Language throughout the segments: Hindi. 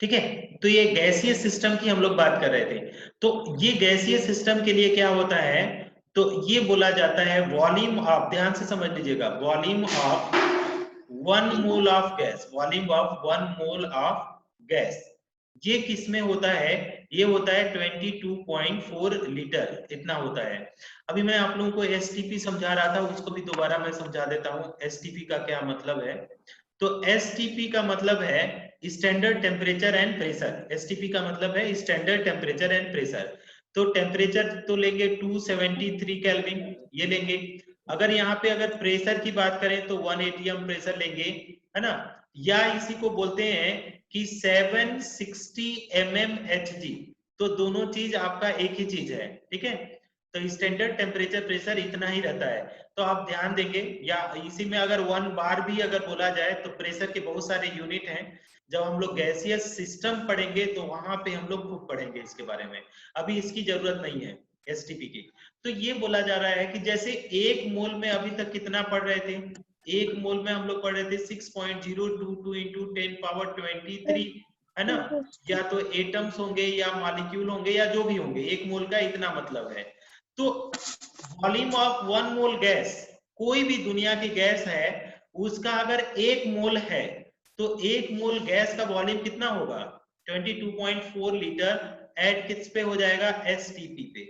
ठीक है। तो ये गैसीय सिस्टम की हम लोग बात कर रहे थे। तो ये गैसीय सिस्टम के लिए क्या होता है, तो ये बोला जाता है वॉल्यूम ऑफ, ध्यान से समझ लीजिएगा, volume of 1 mole of gas, volume of 1 mole of gas, ये किस में होता है, ये होता है 22.4 लीटर, इतना होता है। अभी मैं आप लोगों को एसटीपी समझा रहा था, उसको भी दोबारा मैं समझा देता हूँ एसटीपी का क्या मतलब है। तो एसटीपी का मतलब है standard temperature and pressure, STP का मतलब है स्टैंडर्ड टेम्परेचर एंड प्रेशर। तो टेम्परेचर तो लेंगे 273 केल्विन, ये लेंगे। अगर यहाँ पे अगर प्रेशर की बात करें तो 180 हम प्रेशर लेंगे, है ना, या इसी को बोलते हैं कि 760 mmHg। तो दोनों चीज आपका एक ही चीज है, ठीक है। तो स्टैंडर्ड टेम्परेचर प्रेशर इतना ही रहता है। तो आप ध्यान देंगे, या इसी में अगर 1 बार भी अगर बोला जाए तो प्रेशर के बहुत सारे यूनिट हैं। जब हम लोग गैसियस सिस्टम पढ़ेंगे तो वहां पे हम लोग खूब पढ़ेंगे इसके बारे में, अभी इसकी जरूरत नहीं है एसटीपी की। तो ये बोला जा रहा है कि जैसे 1 मोल में अभी तक कितना पढ़ रहे थे, 1 मोल में हम लोग पढ़ रहे थे 6.022 इंटू 10⁻23, है ना। या तो एटम्स होंगे या मॉलिक्यूल होंगे या जो भी होंगे, 1 मोल का इतना मतलब है। तो वॉल्यूम ऑफ 1 मोल गैस, कोई भी दुनिया की गैस है उसका अगर 1 मोल है, तो 1 मोल गैस का वॉल्यूम कितना होगा, 22.4 लीटर, एट किस पे हो जाएगा, एसटीपी पे।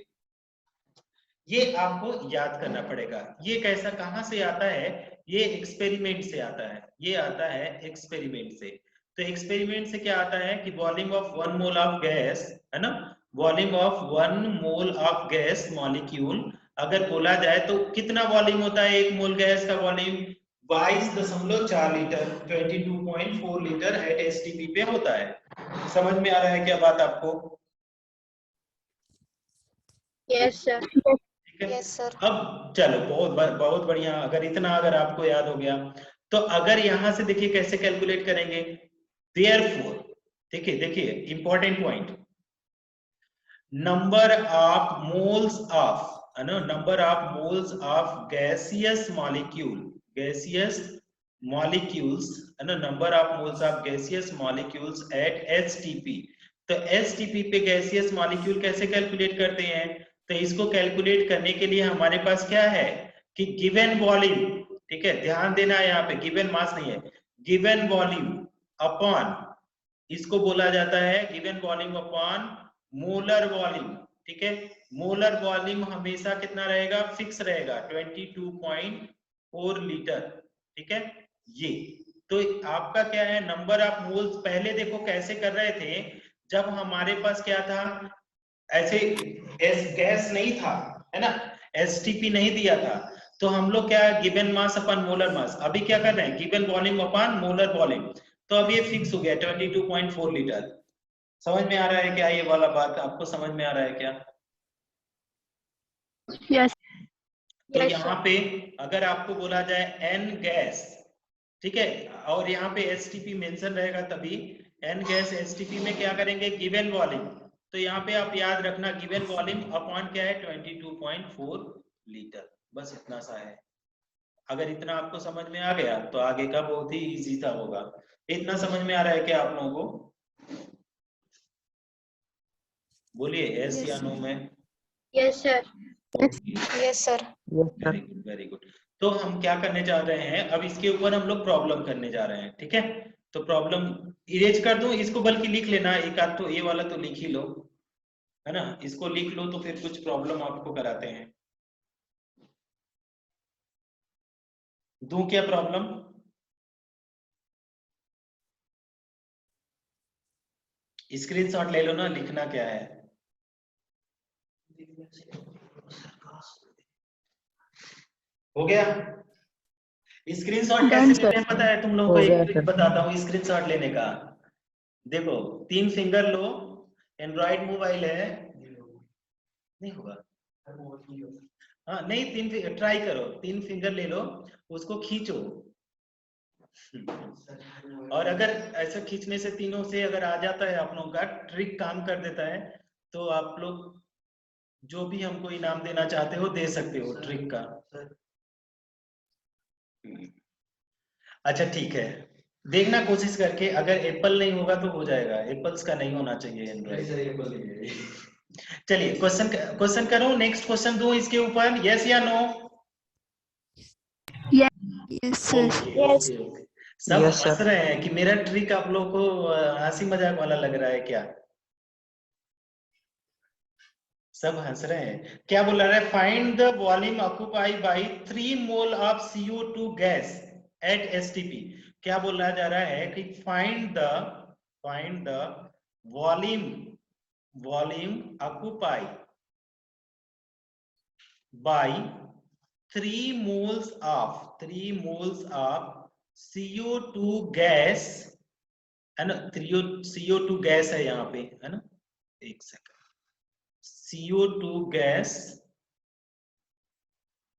ये आपको याद करना पड़ेगा। ये कैसा, कहां से आता है, ये एक्सपेरिमेंट से आता है, ये आता है एक्सपेरिमेंट से। तो एक्सपेरिमेंट से क्या आता है कि volume of 1 mole of gas, है ना, volume of 1 mole of gas molecule अगर बोला जाए तो कितना वॉल्यूम होता है 1 मोल गैस का volume, 22.4 litre, 22.4 litre at STP पे होता है। समझ में आ रहा है क्या बात आपको? Yes sir. ठीक है। Yes sir. अब चलो, बहुत बढ़िया, अगर इतना अगर आपको याद हो गया, तो अगर यहां से देखिए कैसे कैलकुलेट करेंगे, देयरफॉर, देखिए देखिए important point, number of moles of, है ना, number of moles of gaseous molecule, gaseous molecules, है ना, number of moles of gaseous molecules at STP. तो एसटीपी पे गैसियस मॉलिक्यूल कैसे कैलकुलेट करते हैं, तो इसको कैलकुलेट करने के लिए हमारे पास क्या है कि गिवन वॉल्यूम, ठीक है, ध्यान देना है यहाँ पे, गिवन मास नहीं है, गिवन वॉल्यूम अपॉन, इसको बोला जाता है given volume upon molar volume, ठीक है। मोलर वॉल्यूम हमेशा कितना रहेगा, फिक्स रहेगा 22.4 लीटर, ठीक है। ये तो आपका क्या है, नंबर ऑफ मोल्स, पहले देखो कैसे कर रहे थे, जब हमारे पास क्या था, ऐसे गैस नहीं था, है ना, एसटीपी नहीं दिया था, तो हम लोग क्या, गिवन मास अपन मोलर मास, अभी क्या कर रहे हैं, गिवन वॉल्यूम अपन मोलर वॉल्यूम। तो अब ये फिक्स हो गया 22.4 लीटर। समझ में आ रहा है क्या, ये वाला बात आपको समझ में आ रहा है क्या? यस। तो यहाँ पे अगर आपको बोला जाए एन गैस, ठीक है, और यहाँ पे एसटीपी मेंशन रहेगा तभी, एन गैस एसटीपी में क्या करेंगे, गिवन वॉल्यूम। तो यहाँ पे आप याद रखना गिवन वॉल्यूम अपॉन क्या है, 22.4 लीटर, बस इतना सा है। अगर इतना आपको समझ में आ गया तो आगे का बहुत ही इजी था होगा। इतना समझ में आ रहा है क्या आप लोगों को? बोलिए यस या नो में। Yes sir. Yes sir. Very good very good. तो हम क्या करने जा रहे हैं, अब इसके ऊपर हम लोग प्रॉब्लम करने जा रहे हैं, ठीक है। तो प्रॉब्लम इरेज कर दूं इसको, बल्कि लिख लेना एक आध, तो ये वाला तो लिख ही लो, है ना, इसको लिख लो, तो फिर कुछ प्रॉब्लम आपको कराते हैं। दूं क्या प्रॉब्लम? स्क्रीनशॉट ले लो ना, लिखना क्या है। हो गया? स्क्रीनशॉट कैसे लेते हैं पता है तुम लोगों को, एक ट्रिक बताता हूँ स्क्रीनशॉट लेने का। देखो 3 फिंगर लो, एंड्रॉइड मोबाइल है, नहीं होगा, हाँ नहीं, 3 ट्राई करो, 3 फिंगर ले लो, उसको खींचो, और अगर ऐसे खींचने से तीनों से अगर आ जाता है, आप लोगों का ट्रिक काम कर देता है, तो आप लोग जो भी हमको इनाम देना चाहते हो दे सकते हो ट्रिक का। अच्छा ठीक है, देखना कोशिश करके, अगर एप्पल नहीं होगा तो हो जाएगा, एप्पल्स का नहीं होना चाहिए एंड्रॉइड। चलिए क्वेश्चन करो, नेक्स्ट क्वेश्चन दूं इसके ऊपर, यस या no? Yes sir. Yes. Okay okay, सब Yes, sir. हंस रहे हैं कि मेरा ट्रिक आप लोग को हंसी मजाक वाला लग रहा है क्या? सब हंस रहे हैं। क्या बोल रहा है? Find the volume occupy by 3 mole of CO2 gas at STP। क्या बोला जा रहा है कि find the volume occupy by 3 moles of CO2 gas, है ना? CO2 गैस है यहाँ पे, है ना? एक second, CO2 gas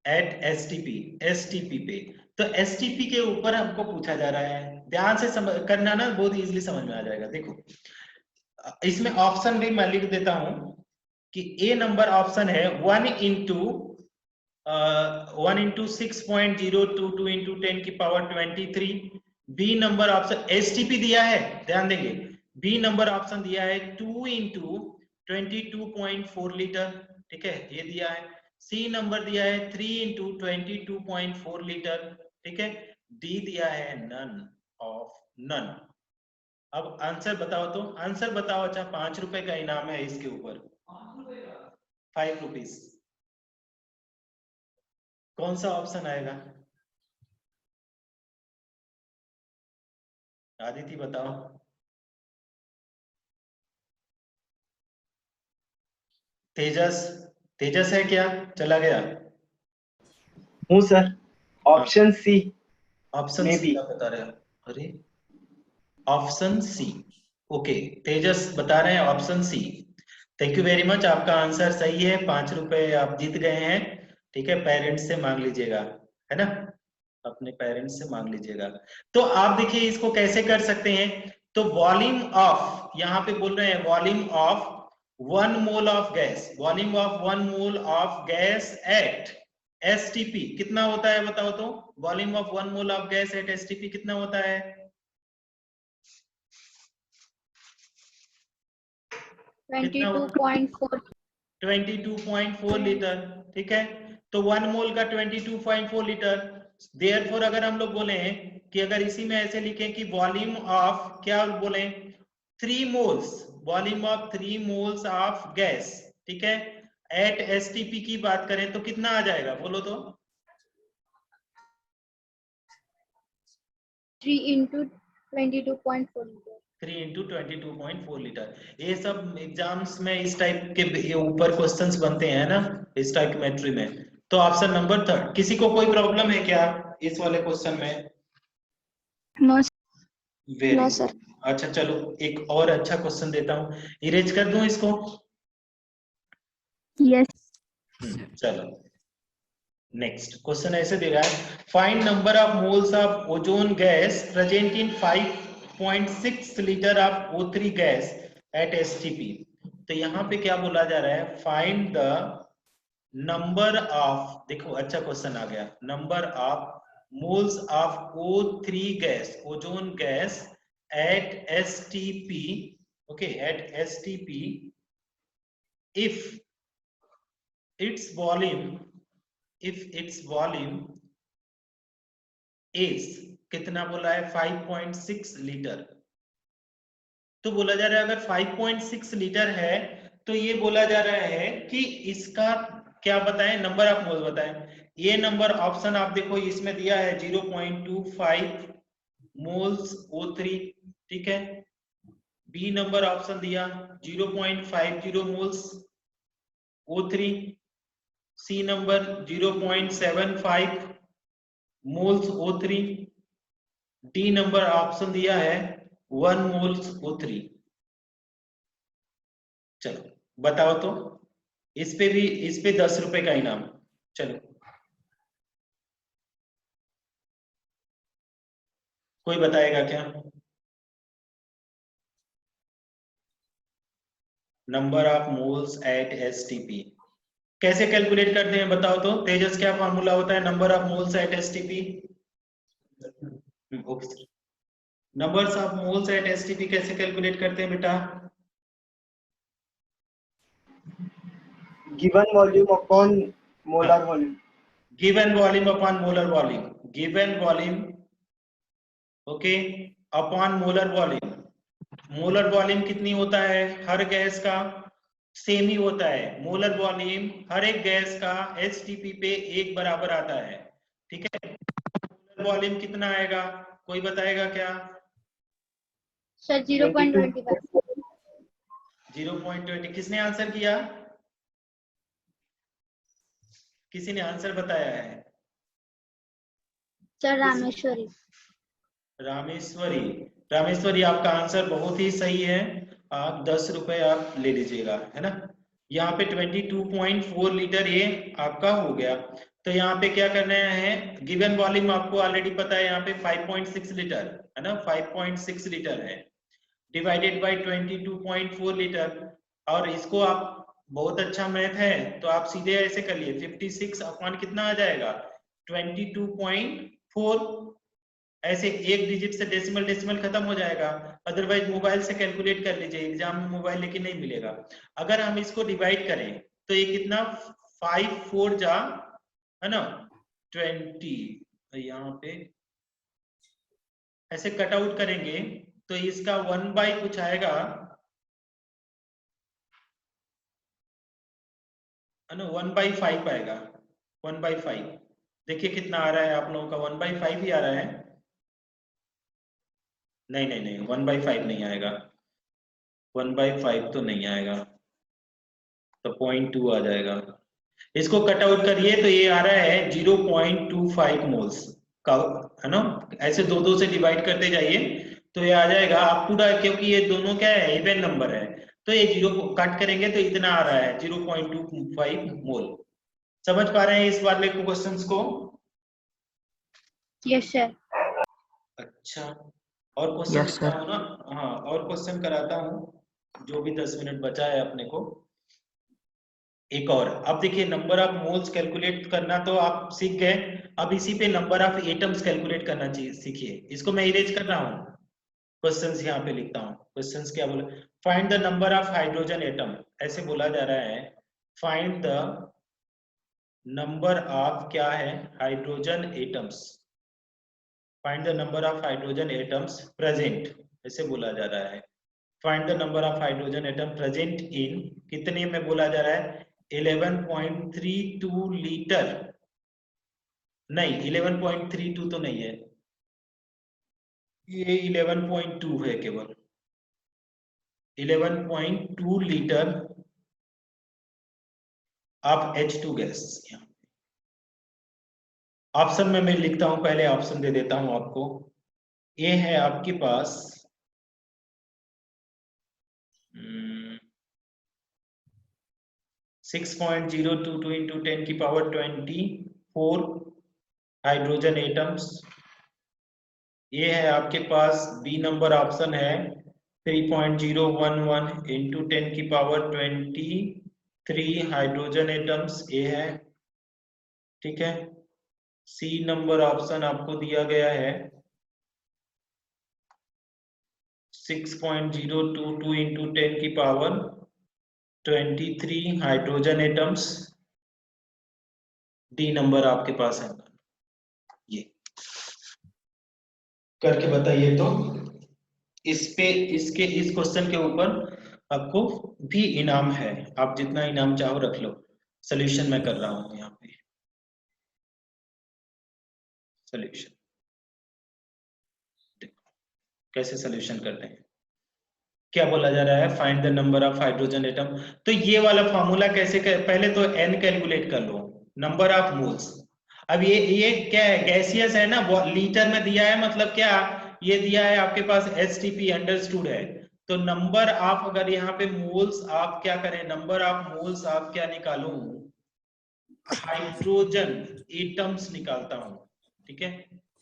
at STP पे। तो STP के ऊपर हमको पूछा जा रहा है, ध्यान से करना ना, बहुत इजीली समझ में आ जाएगा। देखो इसमें ऑप्शन भी मैं लिख देता हूं कि ए नंबर ऑप्शन है 1 into 6.022 into 10 की power 23। B number option STP दिया है, ध्यान देंगे, बी नंबर ऑप्शन दिया है 2 into 22.4 लीटर, ठीक है, ये दिया है। सी नंबर दिया है 3 into 22.4 लीटर, ठीक है। डी दिया है नन। अब आंसर बताओ, तो आंसर बताओ। अच्छा, 5 रुपए का इनाम है इसके ऊपर, 5 रुपीज। कौन सा ऑप्शन आएगा? आदिति बताओ। तेजस है क्या? चला गया? हूँ sir, option C. Option C का बता रहे हो? अरे ऑप्शन सी, ओके, तेजस बता रहे हैं option C. Thank you very much, आपका आंसर सही है, 5 रुपए आप जीत गए हैं, ठीक है। पेरेंट्स से मांग लीजिएगा, है ना, अपने पेरेंट्स से मांग लीजिएगा। तो आप देखिए इसको कैसे कर सकते हैं। तो वॉल्यूम ऑफ, यहाँ पे बोल रहे हैं volume of 1 mole of gas, volume of 1 mole of gas at STP कितना होता है बताओ तो? Volume of 1 mole of gas at STP कितना होता है? 22.4. 22.4 लीटर, ठीक है। तो 1 मोल का 22.4 लीटर। देयरफॉर अगर हम लोग बोले कि अगर इसी में ऐसे लिखें कि वॉल्यूम ऑफ, क्या बोले, 3 moles, volume of 3 moles of gas, ठीक है, एट STP की बात करें तो कितना आ जाएगा बोलो तो? 3 into 22.4 liter. 3 into 22.4 litre. ये सब एग्जाम्स में इस टाइप के ये ऊपर क्वेश्चंस बनते हैं ना, इस टाइकोमेट्री में। तो ऑप्शन नंबर 3। किसी को कोई प्रॉब्लम है क्या इस वाले क्वेश्चन में? Know very sir. अच्छा, चलो एक और अच्छा क्वेश्चन देता हूँ, इरेज कर दूं इसको? यस। चलो नेक्स्ट क्वेश्चन ऐसे दे रहा है, find number of moles of ozone gas present in 5.6 litre of O3 gas at STP। तो यहाँ पे क्या बोला जा रहा है, फाइंड द नंबर ऑफ, देखो अच्छा क्वेश्चन आ गया, number of moles of O3 gas, ozone gas at STP, okay, at STP if its volume is, कितना बोला है, 5.6 लीटर। तो बोला जा रहा है अगर 5.6 लीटर है तो ये बोला जा रहा है कि इसका क्या बताएं, नंबर ऑफ मोल्स बताएं। ये नंबर ऑप्शन आप देखो इसमें दिया है 0.25 मोल्स O3, ठीक है। बी नंबर ऑप्शन दिया 0.50 moles O3, C number 0.75 moles O3, D number option दिया है 1 मोल्स O3। चलो बताओ तो, इस पे 10 रुपए का इनाम। चलो कोई बताएगा क्या? Number of moles at STP कैसे कैलकुलेट करते हैं बताओ तो? तेजस, क्या फॉर्मूला होता है number of moles at STP? Okay numbers of moles at STP कैसे कैलकुलेट करते हैं बेटा? Given volume upon molar volume. Given volume upon molar volume, given volume okay upon molar volume. Molar volume कितनी होता है हर गैस का? सेम ही होता है। मोलर वॉल्यूम हर एक गैस का एसटीपी पे एक बराबर आता है, ठीक है। मोलर वॉल्यूम कितना आएगा, कोई बताएगा क्या? सर 0.25। 0.20। किसने आंसर किया? किसी ने आंसर बताया है? सर रामेश्वरी। रामेश्वरी, रामेश्वरी आपका आंसर बहुत ही सही है। आप 10 रुपए आप ले लीजिएगा, है ना। यहाँ पे 22.4 लीटर ये आपका हो गया। तो यहाँ पे क्या करना है, गिवन वॉल्यूम आपको ऑलरेडी पता है, यहाँ पे 5.6 लीटर है ना, 5.6 लीटर है, डिवाइडेड बाय 22.4 लीटर। और इसको आप, बहुत अच्छा मैथ है तो आप सीधे ऐसे कर लिए, 56 अपॉन कितना आ जाएगा 22.4। ऐसे एक डिजिट से डेसिमल डेसिमल खत्म हो जाएगा, अदरवाइज मोबाइल से कैलकुलेट कर लीजिए, एग्जाम में मोबाइल लेके नहीं मिलेगा। अगर हम इसको डिवाइड करें तो ये कितना, 5 4 जा है ना 20, यहाँ पे ऐसे कट आउट करेंगे तो इसका 1 बाई कुछ आएगा है ना, 1/5 आएगा, 1/5। देखिए कितना आ रहा है आप लोगों का, 1/5 ही आ रहा है। नहीं नहीं नहीं 1/5 नहीं आएगा, 1/5 तो नहीं आएगा, तो 0.2 आ जाएगा। इसको कट आउट करिए तो ये आ रहा है 0.25 मोल्स का, है ना। ऐसे दो दो से डिवाइड करते जाइए तो ये आ जाएगा आप पूरा, क्योंकि ये दोनों क्या है इवन नंबर है, तो ये जीरो कट करेंगे तो इतना आ रहा है 0.25 मोल। समझ पा रहे हैं इस वाले क्वेश्चंस को? Yes sir. अच्छा, और क्वेश्चन Yes, लेता sir. हूँ ना। हाँ और क्वेश्चन कराता हूँ, जो भी 10 मिनट बचा है अपने को। एक और, अब देखिए नंबर ऑफ मोल्स कैलकुलेट करना तो आप सीख गए, अब इसी पे नंबर ऑफ एटम्स कैलकुलेट करना चाहिए, सीखिए। इसको मैं इरेज कर रहा हूँ, क्वेश्चंस यहाँ पे लिखता हूँ। क्वेश्चंस क्या बोले, find the number of hydrogen atom, ऐसे बोला जा रहा है, फाइंड द नंबर ऑफ क्या है hydrogen atoms, find the number of hydrogen atoms present, ऐसे बोला जा रहा है। Find the number of hydrogen atom present in, कितने में बोला जा रहा है 11.32 लीटर, नहीं 11.32 तो नहीं है, ये 11.2 है केवल, 11.2 litre of H2 gas. Option में मैं लिखता हूं, पहले ऑप्शन दे देता हूं आपको। ये है आपके पास 6.022 इंटू 10 की पावर 24 हाइड्रोजन एटम्स। ये है आपके पास बी नंबर ऑप्शन है 3.011 इंटू 10 की पावर 23 हाइड्रोजन एटम्स, ये है, ठीक है। सी नंबर ऑप्शन आपको दिया गया है 6.022 इंटू 10 की power 23 hydrogen atoms, D number आपके पास है। ये करके बताइए तो इस पे, इसके इस क्वेश्चन के ऊपर आपको भी इनाम है, आप जितना इनाम चाहो रख लो। सॉल्यूशन मैं कर रहा हूं यहाँ पे, सॉल्यूशन कैसे सॉल्यूशन करते हैं। क्या बोला जा रहा है, find the number of hydrogen atom. तो ये वाला फॉर्मूला कैसे पहले तो n कैलकुलेट कर लो, नंबर ऑफ मोल्स। अब ये क्या है, गैसियस है ना, लीटर में दिया है, मतलब क्या, ये दिया है आपके पास एसटीपी, अंडरस्टूड है। तो नंबर ऑफ, अगर यहाँ पे मोल्स आप क्या करें, नंबर ऑफ मोल्स आप क्या निकालू, हाइड्रोजन एटम्स निकालता हूं, ठीक है।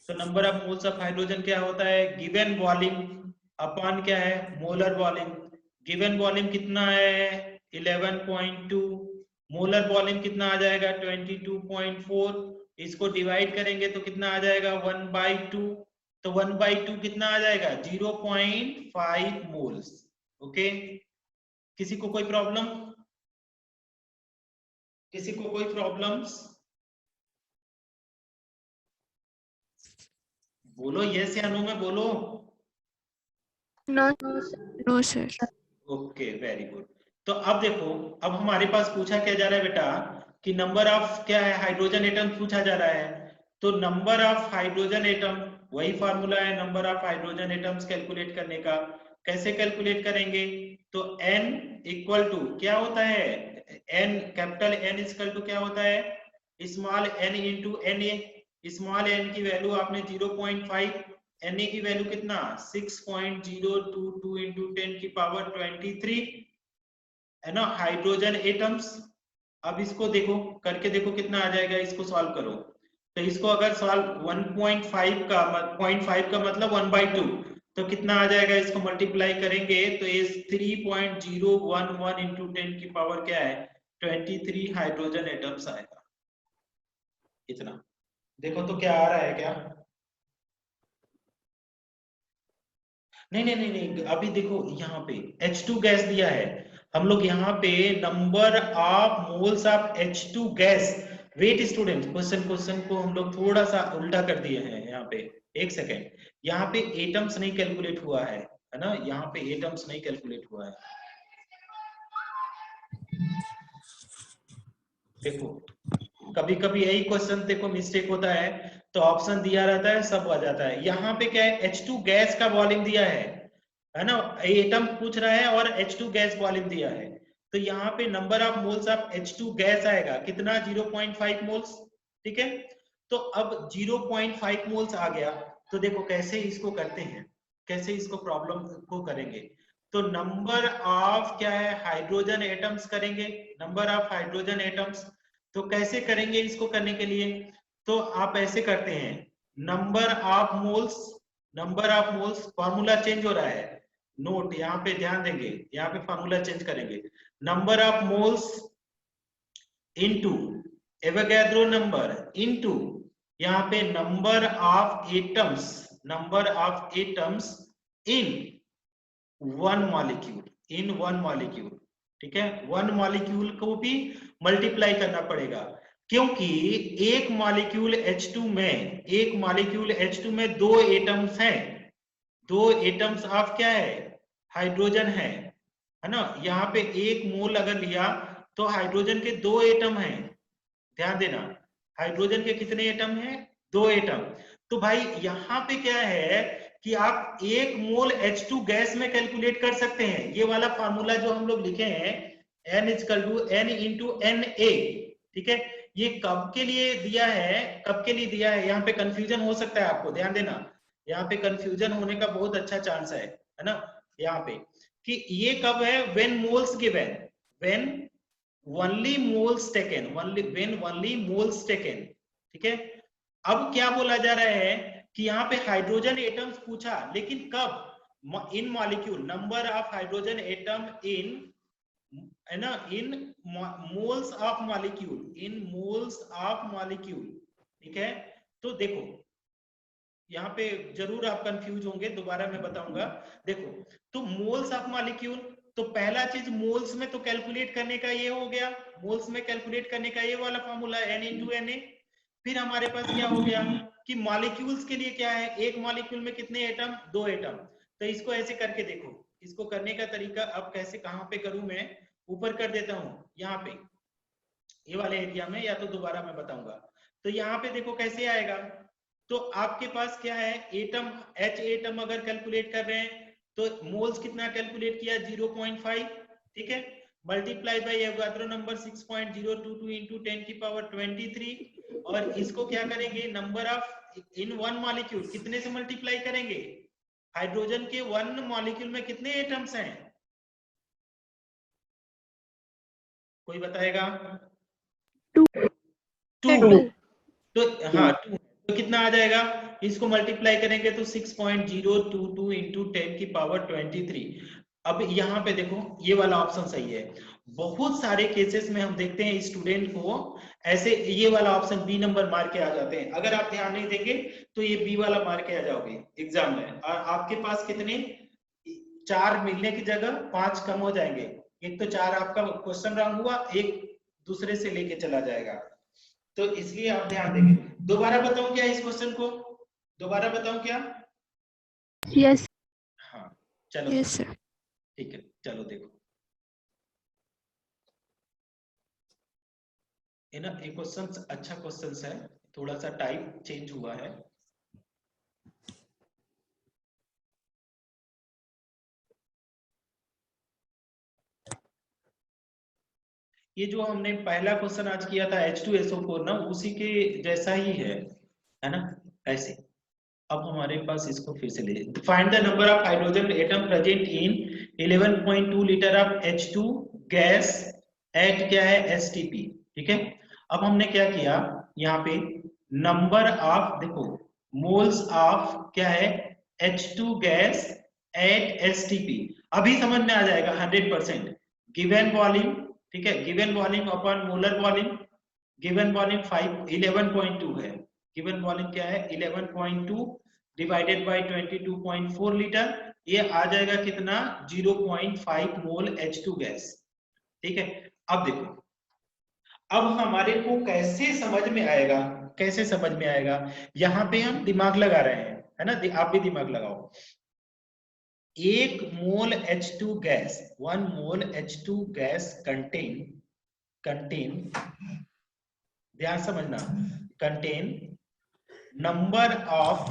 तो number of moles of hydrogen क्या होता है, गिवन वॉल्यूम अपॉन क्या है मोलर वॉल्यूम। गिवन वॉल्यूम कितना है 11.2, मोलर वॉल्यूम कितना आ जाएगा 22.4, इसको डिवाइड करेंगे तो कितना आ जाएगा 1/2, तो 1/2 कितना आ जाएगा 0.5 मोल्स। ओके, किसी को कोई प्रॉब्लम, किसी को कोई प्रॉब्लम्स? बोलो यस या नो में बोलो। No no sir. No sir. Okay very good. तो अब देखो, अब हमारे पास पूछा क्या जा रहा है बेटा कि नंबर ऑफ क्या है हाइड्रोजन एटम पूछा जा रहा है। तो नंबर ऑफ हाइड्रोजन एटम, वही फार्मूला है number of hydrogen atoms calculate करने का। कैसे कैलकुलेट करेंगे? तो n इक्वल टू क्या होता है, n capital N equal to क्या होता है small n into Na। Small n की वैल्यू आपने 0.5, Na की वैल्यू कितना 6.022 इंटू 10 की पावर 23 है ना हाइड्रोजन एटम्स। अब इसको देखो करके देखो कितना आ जाएगा, इसको सॉल्व करो। तो इसको अगर सॉल्व 1.5 का 0.5 का मतलब 1/2, तो कितना आ जाएगा, इसको मल्टीप्लाई करेंगे तो ये 3.011 इंटू 10 की पावर क्या है 23 हाइड्रोजन एटम्स आएगा। इतना देखो तो क्या आ रहा है क्या? नहीं नहीं नहीं नहीं, अभी देखो यहाँ पे H2 गैस दिया है, हम लोग यहाँ पे number of moles of H2 gas. Wait student, question को हम लोग थोड़ा सा उल्टा कर दिए हैं यहाँ पे। एक सेकेंड, यहाँ पे एटम्स नहीं कैलकुलेट हुआ है ना, यहाँ पे एटम्स नहीं कैलकुलेट हुआ है। देखो कभी कभी यही क्वेश्चन देखो मिस्टेक होता है, तो ऑप्शन दिया रहता है सब आ जाता है। यहाँ पे क्या है H2 गैस का वॉल्यूम दिया है ना, एटम पूछ रहा है और H2 गैस वॉल्यूम दिया है। तो यहाँ पे number of moles of H2 gas आएगा कितना 0.5 मोल्स। ठीक है, तो अब 0.5 मोल्स आ गया। तो देखो कैसे इसको करते हैं, कैसे इसको प्रॉब्लम को करेंगे। तो नंबर ऑफ क्या है हाइड्रोजन एटम्स करेंगे, नंबर ऑफ हाइड्रोजन एटम्स। तो कैसे करेंगे इसको करने के लिए, तो आप ऐसे करते हैं number of moles, number of moles formula change हो रहा है, नोट यहाँ पे ध्यान देंगे, यहाँ पे फॉर्मूला चेंज करेंगे। Number of moles into Avogadro number into यहाँ पे number of atoms, number of atoms in one molecule, in one molecule. ठीक है, वन मॉलिक्यूल को भी मल्टीप्लाई करना पड़ेगा, क्योंकि एक मॉलिक्यूल H2 में, एक मॉलिक्यूल H2 में दो एटम्स हैं, दो एटम्स ऑफ क्या है हाइड्रोजन है ना। यहाँ पे एक मोल अगर लिया तो हाइड्रोजन के दो एटम हैं, ध्यान देना हाइड्रोजन के कितने एटम हैं, दो एटम। तो भाई यहाँ पे क्या है कि आप एक मोल H2 गैस में कैलकुलेट कर सकते हैं। ये वाला फार्मूला जो हम लोग लिखे हैं N equal to N into Na, ठीक है, ये कब के लिए दिया है, कब के लिए दिया है, यहाँ पे कंफ्यूजन हो सकता है आपको, ध्यान देना यहाँ पे कंफ्यूजन होने का बहुत अच्छा चांस है ना यहाँ पे, कि ये कब है when moles given, when only moles taken, only when only moles taken। ठीक है, अब क्या बोला जा रहा है कि यहाँ पे हाइड्रोजन एटम्स पूछा, लेकिन कब, in molecule, number of hydrogen atom in है ना, in moles of molecule, in moles of molecule. ठीक है, तो देखो यहाँ पे जरूर आप कंफ्यूज होंगे, दोबारा मैं बताऊंगा। देखो तो मोल्स ऑफ मॉलिक्यूल, तो पहला चीज मोल्स में तो कैलकुलेट करने का ये हो गया, मोल्स में कैलकुलेट करने का ये वाला फॉर्मूला N इंटू Na। फिर हमारे पास क्या हो गया कि मॉलिक्यूल्स के लिए क्या है, एक मॉलिक्यूल में कितने एटम, दो एटम। तो इसको ऐसे करके देखो, इसको करने का तरीका अब कैसे कहाँ पे करूं, मैं ऊपर कर देता हूं यहाँ पे ये वाले एरिया में, या तो दोबारा मैं बताऊंगा। तो यहाँ पे देखो कैसे आएगा, तो आपके पास क्या है एटम, H एटम अगर कैलकुलेट कर रहे हैं तो मोल्स कितना कैलकुलेट किया 0.5, ठीक है, multiply by Avogadro number 6.022 into 10 की पावर 23, और इसको क्या करेंगे number of in one molecule, कितने से मल्टीप्लाई करेंगे, हाइड्रोजन के वन मॉलिक्यूल में कितने एटम्स हैं, कोई बताएगा? 2 तो हाँ 2, तो कितना आ जाएगा, इसको मल्टीप्लाई करेंगे तो 6.022 इंटू 10 की पावर 23। अब यहाँ पे देखो ये वाला ऑप्शन सही है, बहुत सारे केसेस में हम देखते हैं स्टूडेंट को ऐसे ये वाला ऑप्शन बी नंबर मार के आ जाते हैं। अगर आप ध्यान नहीं देंगे तो ये बी वाला मार के आ जाओगे एग्जाम में, और आपके पास कितने 4 मिलने की जगह 5 कम हो जाएंगे। एक तो 4 आपका क्वेश्चन रॉन्ग हुआ, एक दूसरे से लेके चला जाएगा, तो इसलिए आप ध्यान देंगे। दोबारा बताऊं क्या इस क्वेश्चन को, दोबारा बताऊं क्या? यस हाँ चलो यस सर। ठीक है, चलो देखो ये ना, एक क्वेश्चन अच्छा क्वेश्चन है, थोड़ा सा टाइप चेंज हुआ है। ये जो हमने पहला क्वेश्चन आज किया था H2SO4 ना, उसी के जैसा ही है ना, ऐसे। अब हमारे पास इसको फिर से ले, find the number of hydrogen atom present in 11.2 litre of H2 gas at क्या है STP, ठीक है। अब हमने क्या किया यहाँ पे, नंबर ऑफ देखो मोल्स ऑफ क्या है H2 गैस एट STP, अभी समझ में आ जाएगा 100%। गिवन वॉल्यूम, ठीक है, given volume upon molar volume, given volume 11.2 है, गिवन वॉल्यूम क्या है 11.2 डिवाइडेड बाय 22.4 लीटर, ये आ जाएगा कितना 0.5 मोल H2 गैस, ठीक है। अब देखो, अब हमारे को कैसे समझ में आएगा, कैसे समझ में आएगा, यहाँ पे हम दिमाग लगा रहे हैं, है ना, आप भी दिमाग लगाओ। 1 मोल H2 गैस, 1 मोल H2 गैस कंटेन ध्यान समझना, contain number of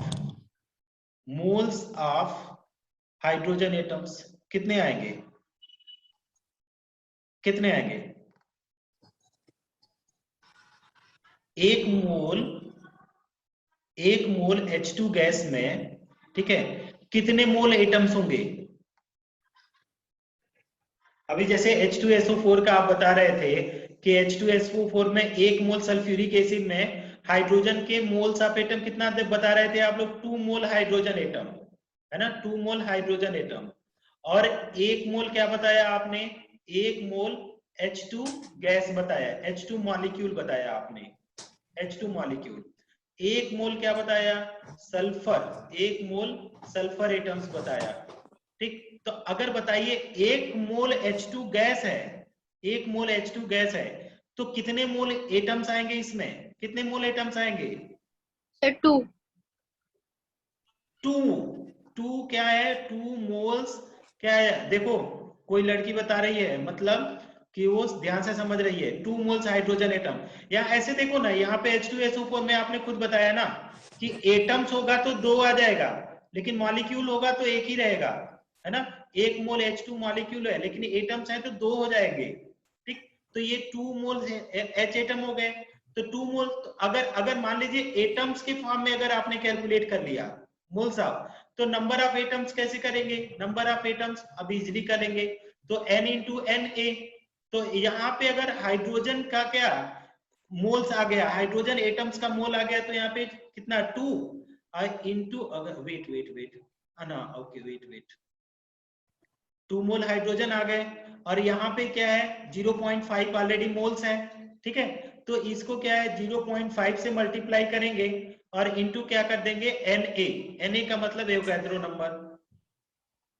moles of hydrogen atoms, कितने आएंगे, कितने आएंगे, 1 मोल H2 गैस में, ठीक है, कितने मोल एटम्स होंगे। अभी जैसे H2SO4 का आप बता रहे थे कि H2SO4 में 1 मोल सल्फ्यूरिक एसिड में हाइड्रोजन के मोल्स ऑफ एटम कितना बता रहे थे आप लोग, 2 मोल हाइड्रोजन एटम, है ना, 2 मोल हाइड्रोजन एटम। और 1 मोल क्या बताया आपने, 1 मोल H2 गैस बताया, H2 मॉलिक्यूल बताया आपने, H2 मॉलिक्यूल। 1 मोल क्या बताया, सल्फर, 1 मोल सल्फर एटम्स बताया, ठीक। तो अगर बताइए 1 मोल H2 गैस है, 1 मोल H2 गैस है, तो कितने मोल एटम्स आएंगे इसमें, कितने मोल एटम्स आएंगे सर 2 2 क्या है, 2 मोल्स क्या है, देखो कोई लड़की बता रही है, मतलब कि वो ध्यान से समझ रही है, 2 मोल्स हाइड्रोजन एटम। या ऐसे देखो ना, यहाँ पे H2SO4 में आपने खुद बताया ना कि एटम्स होगा तो 2 आ जाएगा, लेकिन मॉलिक्यूल होगा तो एक ही रहेगा, है ना। 1 मोल H2 मॉलिक्यूल है, लेकिन एटम्स हैं तो 2 हो जाएंगे, ठीक। तो ये 2 मोल H एटम हो गए, तो 2 मोल, अगर मान लीजिए एटम्स के फॉर्म में अगर आपने कैलकुलेट कर लिया मोल्स ऑफ, तो नंबर ऑफ एटम्स कैसे करेंगे, नंबर ऑफ एटम्स अब इजीली करेंगे, तो n इंटू एन ए। तो यहाँ पे अगर हाइड्रोजन का क्या मोल्स आ गया, हाइड्रोजन एटम्स का मोल आ गया, तो यहाँ पे कितना 2 इंटू, अगर वेट वेट वेट ना, ओके वेट 2 मोल हाइड्रोजन आ गए, और यहाँ पे क्या है 0.5 ऑलरेडी मोल्स है, ठीक है। तो इसको क्या है 0.5 से मल्टीप्लाई करेंगे और इनटू क्या कर देंगे Na का मतलब एवोगैड्रो नंबर।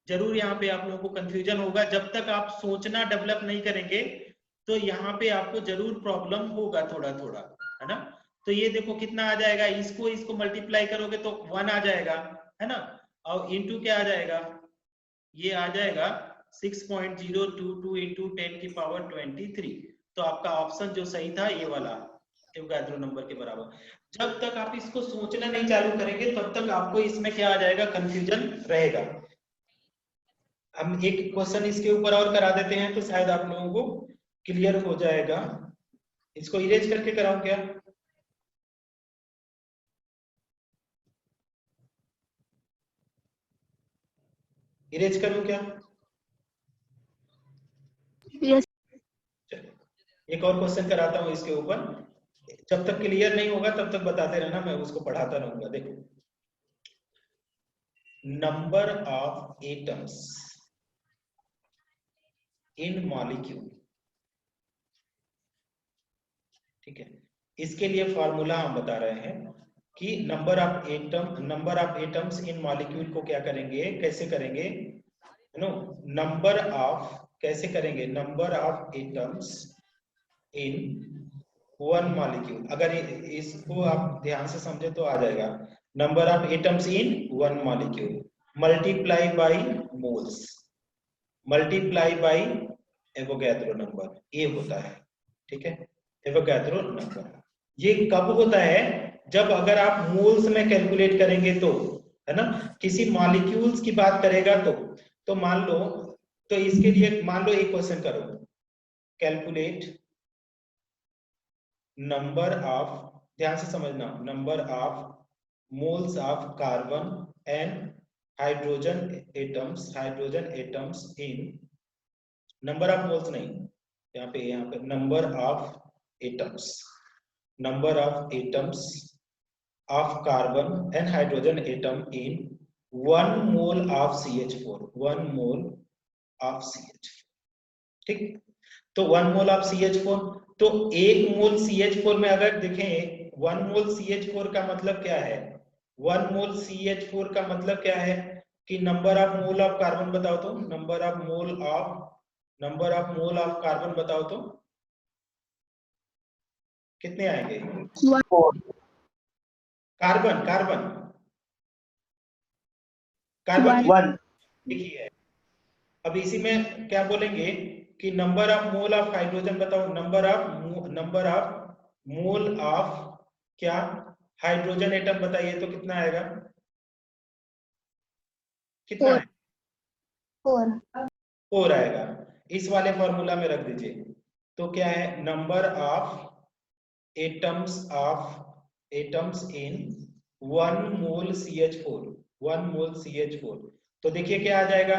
जरूर यहाँ पे आप लोगों को कंफ्यूजन होगा, जब तक आप सोचना डेवलप नहीं करेंगे तो यहाँ पे आपको जरूर प्रॉब्लम होगा थोड़ा थोड़ा, है ना। तो ये देखो कितना आ जाएगा, इसको मल्टीप्लाई करोगे तो 1 आ जाएगा, है ना, और इनटू क्या आ जाएगा, ये आ जाएगा 6.022 इंटू 10 की पावर 23। तो आपका ऑप्शन जो सही था ये वाला, एवोगैड्रो नंबर के बराबर। जब तक आप इसको सोचना नहीं चालू करेंगे तब तक आपको इसमें क्या आ जाएगा, कंफ्यूजन रहेगा। हम एक क्वेश्चन इसके ऊपर और करा देते हैं तो शायद आप लोगों को क्लियर हो जाएगा। इसको इरेज करके कराऊं क्या, इरेज करूं क्या, यस एक और क्वेश्चन कराता हूं इसके ऊपर, जब तक क्लियर नहीं होगा तब तक बताते रहना, मैं उसको पढ़ाता रहूंगा। देखो, number of atoms in molecule, ठीक है। इसके लिए फॉर्मूला हम बता रहे हैं कि number of atoms in molecule को क्या करेंगे, कैसे करेंगे, नो नंबर ऑफ, कैसे करेंगे, number of atoms in one molecule. अगर इसको आप ध्यान से समझे तो आ जाएगा, number of atoms in one molecule multiply by moles, multiply by Avogadro number, ये होता है। ठीक है, एवोगैड्रो नंबर ये कब होता है, जब अगर आप मोल्स में कैलकुलेट करेंगे तो, है ना, किसी मॉलिक्यूल्स की बात करेगा तो मान लो, तो इसके लिए मान लो एक क्वेश्चन करो, कैलकुलेट नंबर ऑफ, ध्यान से समझना, number of moles of carbon and hydrogen atoms in, number of moles नहीं, यहाँ पे number of atoms of carbon and hydrogen atom in 1 mole of CH4, 1 mole of CH4। ठीक, तो 1 मोल ऑफ CH4, तो 1 मोल CH4 में अगर देखें 1 मोल CH4 का मतलब क्या है, 1 मोल CH4 का मतलब क्या है कि number of mole of carbon बताओ तो, number of mole of carbon बताओ तो कितने आएंगे, कार्बन कार्बन कार्बन वन। देखिए, अब इसी में क्या बोलेंगे कि number of mole of hydrogen बताओ, नंबर ऑफ मोल ऑफ क्या हाइड्रोजन एटम बताइए तो कितना आएगा, कितना है, 4 आएगा। इस वाले फॉर्मूला में रख दीजिए, तो क्या है, number of atoms in 1 mole CH4, 1 mole CH4, तो देखिए क्या आ जाएगा,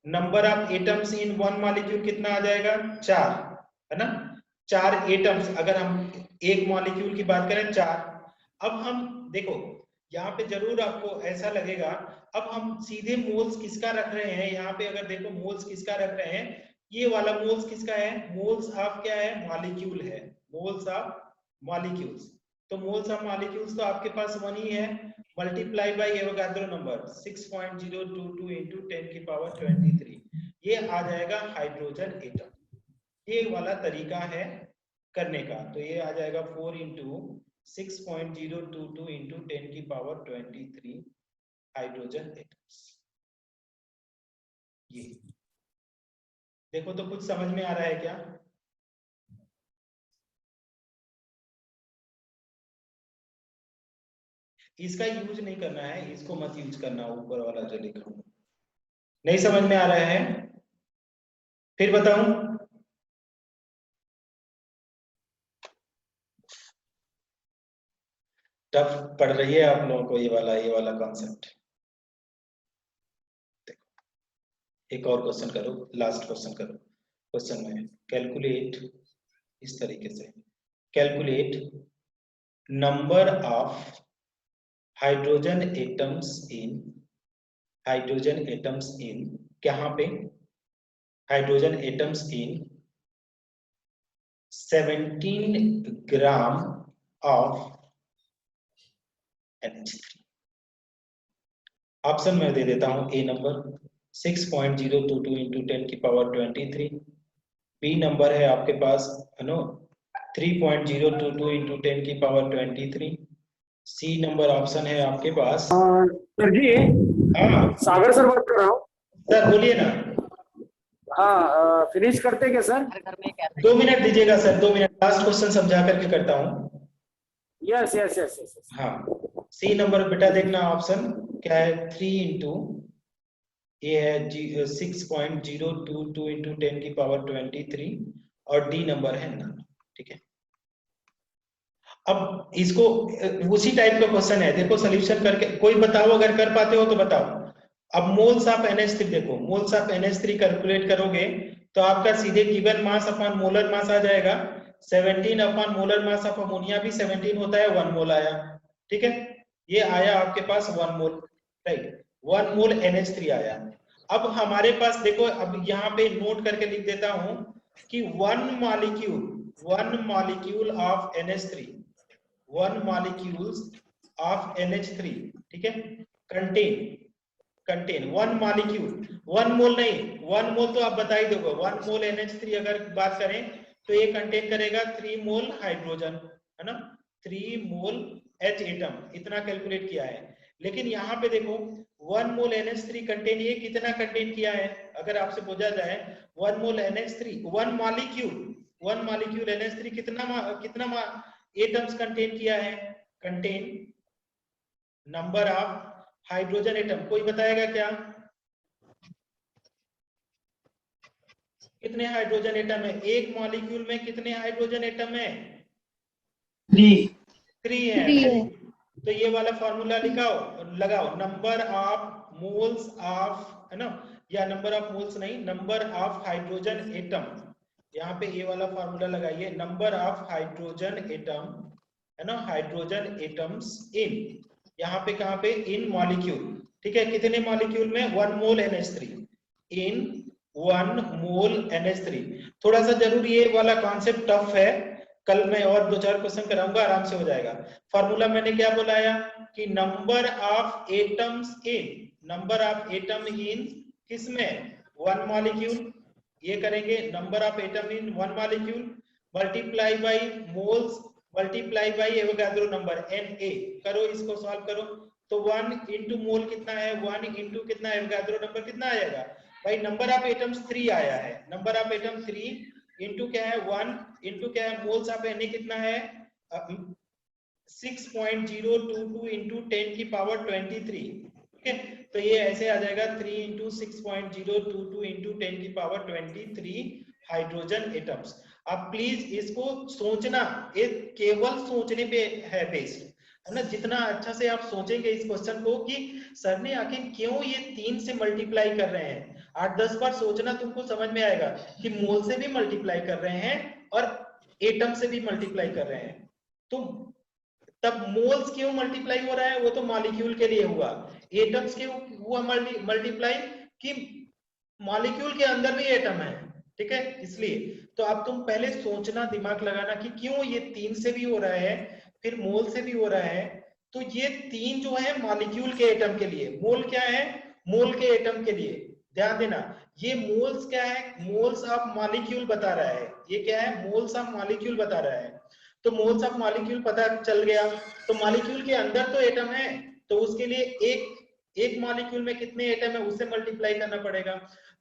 number of atoms in 1 molecule कितना आ जाएगा, 4, है ना, 4 एटम्स, अगर हम एक मॉलिक्यूल की बात करें 4। अब हम देखो यहाँ पे जरूर आपको ऐसा लगेगा, अब हम सीधे मोल्स किसका रख रहे हैं, यहाँ पे अगर देखो मोल्स किसका रख रहे हैं, ये वाला मोल्स किसका है, मोल्स ऑफ क्या है, मॉलिक्यूल है, मोल्स ऑफ मॉलिक्यूल्स, तो मोल्स ऑफ मॉलिक्यूल्स तो आपके पास 1 ही है, multiply by Avogadro number 6.022 into 10 की पावर 23, ये आ जाएगा हाइड्रोजन एटम। ये वाला तरीका है करने का, तो ये आ जाएगा 4 into 6.022 into 10 की पावर 23 हाइड्रोजन एटम्स। ये देखो तो कुछ समझ में आ रहा है क्या, इसका यूज नहीं करना है, इसको मत यूज करना, ऊपर वाला जो लिखा हूं, नहीं समझ में आ रहा है, फिर बताऊं, टफ पड़ रही है आप लोगों को ये वाला कॉन्सेप्ट। एक और क्वेश्चन करो, लास्ट क्वेश्चन करो, क्वेश्चन में कैलकुलेट, इस तरीके से calculate number of hydrogen atoms in कहां पे, hydrogen atoms in 17 gram of NH3। Option में दे देता हूं, ए नंबर 6.022 into 10 की पावर 23, बी नंबर है आपके पास, है नो 3.022 into 10 की पावर 23, सी नंबर ऑप्शन है आपके पास। सर जी, हाँ सागर सर बात कर रहा हूँ। सर बोलिए ना। हाँ, फिनिश करते क्या सर? 2 मिनट दीजिएगा सर, 2 मिनट, लास्ट क्वेश्चन समझा करके करता हूँ। Yes yes yes yes. हाँ, सी नंबर बेटा देखना, ऑप्शन क्या है, 3 into ये है 6.022 into 10 की पावर 23, और डी नंबर है 9। ठीक है, अब इसको उसी टाइप का क्वेश्चन है, देखो सॉल्यूशन करके, कोई बताओ अगर कर पाते हो तो बताओ। अब मोल्स ऑफ NH3 देखो, मोल्स ऑफ NH3 कैलकुलेट करोगे तो आपका सीधे given mass upon molar mass आ जाएगा 17 upon molar mass of ammonia भी 17 होता है, 1 मोल आया। ठीक है, ये आया आपके पास 1 मोल, राइट, 1 मोल NH3 आया। अब हमारे पास देखो, अब यहाँ पे नोट करके लिख देता हूं, कि one molecule of NH3, one molecules of NH3, ठीक है, कंटेन वन मॉलिक्यूल, 1 मोल नहीं, 1 मोल तो आप बता ही दोगे, 1 मोल NH3 अगर बात करें तो ये कंटेन करेगा 3 मोल हाइड्रोजन, है ना, 3 मोल H एटम, इतना कैलकुलेट किया है। लेकिन यहाँ पे देखो 1 मोल NH3 कंटेन, ये कितना कंटेन किया है, अगर आपसे पूछा जाए 1 मोल NH3, 1 मॉलिक्यूल NH3 कितना एटम्स कंटेन किया है, contain number of hydrogen atom, कोई बताएगा क्या, कितने हाइड्रोजन एटम है एक मॉलिक्यूल में, कितने हाइड्रोजन एटम है, 3 है। तो ये वाला फॉर्मूला लगाओ, नंबर ऑफ मोल्स ऑफ, है ना, या नंबर ऑफ मोल्स नहीं, नंबर ऑफ हाइड्रोजन एटम, यहाँ पे ये वाला फॉर्मूला लगाइए, नंबर ऑफ हाइड्रोजन एटम, है ना, हाइड्रोजन एटम्स इन, यहाँ पे कहाँ पे, इन मॉलिक्यूल, ठीक है, कितने मॉलिक्यूल में, 1 मोल NH3, इन 1 मोल NH3। थोड़ा सा जरूर ये वाला कॉन्सेप्ट टफ है, कल मैं और 2-4 क्वेश्चन कराऊंगा, आराम से हो जाएगा। फॉर्मूला मैंने क्या बुलाया कि number of atoms in, number of atom in किसमें, 1 मॉलिक्यूल, ये करेंगे number of atom in 1 molecule multiply by moles multiply by Avogadro number Na, करो इसको सॉल्व करो, तो 1 इंटू मोल कितना है, 1 इंटू कितना, एवोगाड्रो नंबर कितना आएगा भाई, नंबर ऑफ एटम्स 3 आया है, नंबर ऑफ एटम 3 इंटू क्या है 1 इंटू क्या है, मोल्स ऑफ Na कितना है 6.022 इंटू 10 की पावर 23, ठीक है, तो ये ऐसे आ जाएगा 3 इंटू 6.022 इंटू 10 की पावर 23 हाइड्रोजन एटम्स। अब प्लीज इसको सोचना, ये केवल सोचने पे है बेस्ड, है ना, जितना अच्छा से आप सोचेंगे इस क्वेश्चन को कि सर ने आखिर क्यों ये 3 से मल्टीप्लाई कर रहे हैं, 8-10 बार सोचना, तुमको समझ में आएगा कि मोल से भी मल्टीप्लाई कर रहे हैं और एटम से भी मल्टीप्लाई कर रहे हैं। तो तब मोल्स क्यों मल्टीप्लाई हो रहा है, वो तो मॉलिक्यूल के लिए हुआ, एटम्स क्यों हुआ मल्टीप्लाई कि मॉलिक्यूल के अंदर भी एटम है, ठीक है, इसलिए। तो अब तुम पहले सोचना, दिमाग लगाना कि क्यों ये 3 से भी हो रहा है, फिर मोल से भी हो रहा है। तो ये 3 जो है मॉलिक्यूल के एटम के लिए, मोल क्या है, मोल के एटम के लिए, ध्यान देना, ये मोल्स क्या है, मोल्स ऑफ मॉलिक्यूल बता रहा है, ये क्या है, मोल्स ऑफ मॉलिक्यूल बता रहा है। तो मोल्स ऑफ मॉलिक्यूल पता चल गया, तो मॉलिक्यूल के अंदर तो एटम है, तो उसके लिए एक मॉलिक्यूल में कितने एटम है उससे मल्टीप्लाई करना पड़ेगा।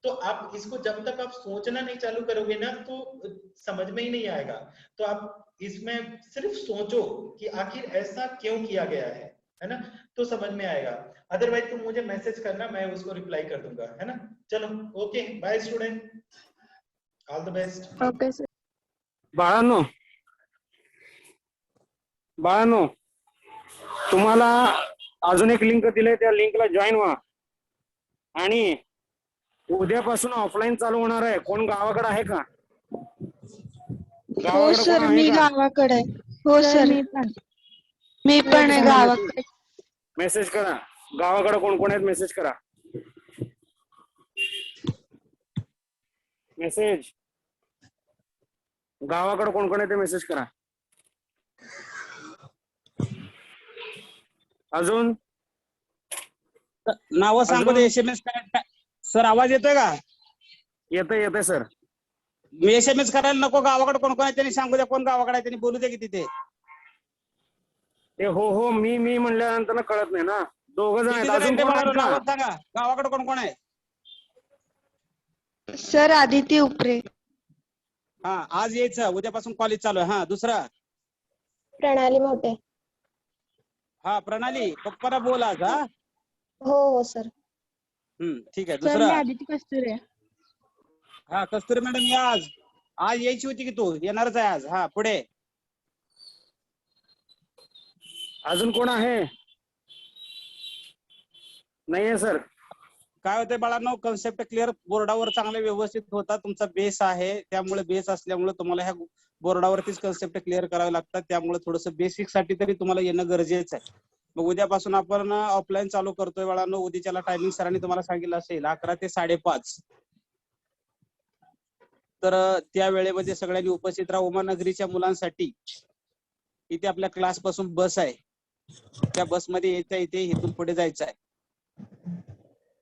तो आप इसको जब तक आप सोचना नहीं चालू करोगे ना तो समझ में ही नहीं आएगा। तो आप इसमें सिर्फ सोचो कि आखिर ऐसा क्यों किया गया है ना, तो समझ में आएगा। अदरवाइज तुम मुझे मैसेज करना, मैं उसको रिप्लाई कर दूंगा, है ना। चलो okay, bye student, all the best. Okay sir. बाळांनो तुम्हाला अजून एक लिंक दिले, त्या लिंकला जॉईन व्हा आणि उद्यापासून ऑफलाईन चालू होणार आहे। कोण गावाकडे आहे का? हो सर, मी गावाकडे आहे। हो सर, मी पण आहे गावाकडे। मेसेज करा, गावाकडे कोण कोण आहेत मेसेज करा, मेसेज, गावाकडे कोण कोण आहे ते मेसेज करा। अजून नाव सांगू दे, SMS करायला सर, आवाज येतोय का? येतोय सर। मी SMS करायला नको, गावाकडे कोण कोण आहे त्यांनी सांगू द्या, कोण गावाकडे आहे त्यांनी बोलू दे की तिथे। ते हो मी म्हणल्यानंतर कळत नाही ना, दोघ जण आहेत। अजून कोण आहेत का? सांगा गावाकडे कोण कोण आहे? सर आदिती उपरे। हा, आज यायचं, उद्यापासून कॉलेज चालू आहे। हा, दुसरा प्रणाली मोठे। हा, प्रणाली, पप्पाला बोल आज। हा हो सर। ठीक आहे। सर मी दुसरा आदिती कस्तुरे। हा, कस्तुरी मॅडम या, आज यायची होती की तू येणारच आहे आज। हा, पुढे अजून कोण आहे? नाहीये सर। काय होतंय बाळांनो, कन्सेप्ट क्लिअर बोर्डावर चांगले व्यवस्थित होता, तुमचा बेस आहे, त्यामुळे बेस असल्यामुळे तुम्हाला ह्या बोर्डावरतीच कन्सेप्ट क्लिअर करावे लागतात, त्यामुळे थोडंसं बेसिक साठी तरी तुम्हाला येणं गरजेचं आहे। मग उद्यापासून आपण ऑफलाईन चालू करतोय बाळांनो। उद्याच्याला टायमिंग सरांनी तुम्हाला सांगितलं असेल 11 ते 5:30। तर त्या वेळेमध्ये सगळ्यांनी उपस्थित राहा. उमानगरीच्या मुलांसाठी इथे आपल्या क्लास पासून बस आहे, त्या बसमध्ये यायचं इथे इथून पुढे जायचं आहे.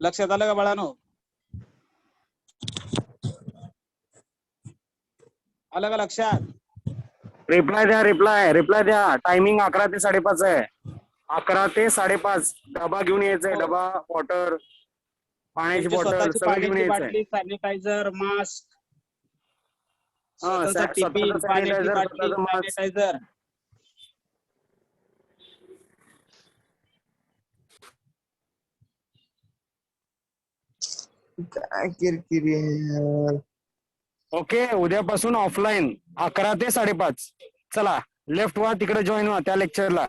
लक्षात आलं का बाळांनो? आलं का लक्षात? रिप्लाय द्या. टायमिंग 11 ते 5:30 आहे. 11 ते 5:30 डबा घेऊन यायचंय. हो. डबा, वॉटर, पाण्याची तुमची बॉटल स्वतःची सगळं घेऊन पाण्याची यायचंय. बाटली, सॅनिटायझर, मास्क, हा, स्वतःचा टिफिन, स्वतःचं पाण्याची sanitizer, बाटली, स्वतःचं mask. सॅनिटायझर. काय किरकिरी आहे यार. ओके, उद्यापासून ऑफलाईन 11 ते 5:30. चला लेफ्ट व्हा, तिकडे जॉईन व्हा त्या लेक्चरला.